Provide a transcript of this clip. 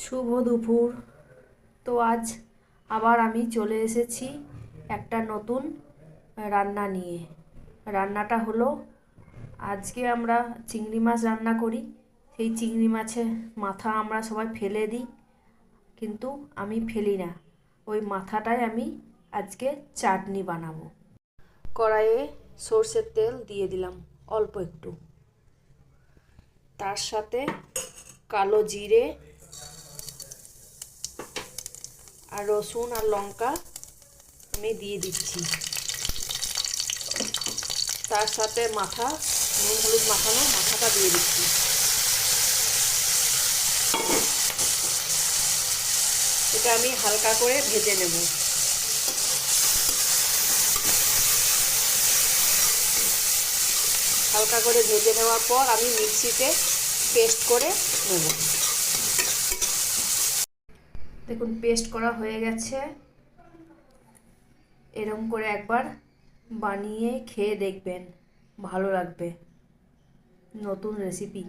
শুভ দুপুর। তো আজ আবার আমি চলে এসেছি একটা নতুন রান্না নিয়ে। রান্নাটা হলো, আজকে আমরা চিংড়ি মাছ রান্না করি। সেই চিংড়ি মাছের মাথা আমরা সবাই ফেলে দিই, কিন্তু আমি ফেলি না। ওই মাথাটাই আমি আজকে চাটনি বানাবো। কড়াইয়ে সর্ষের তেল দিয়ে দিলাম অল্প একটু, তার সাথে কালো জিরে আর রসুন আর লঙ্কা আমি দিয়ে দিচ্ছি। তার সাথে মাথা, নুন হলুদ মাখানো মাথাটা দিয়ে দিচ্ছি। এটা আমি হালকা করে ভেজে নেব। হালকা করে ভেজে নেওয়ার পর আমি মিক্সিতে পেস্ট করে নেব। দেখুন, পেস্ট করা হয়ে গেছে। এরকম করে একবার বানিয়ে খেয়ে দেখবেন, ভালো লাগবে। নতুন রেসিপি।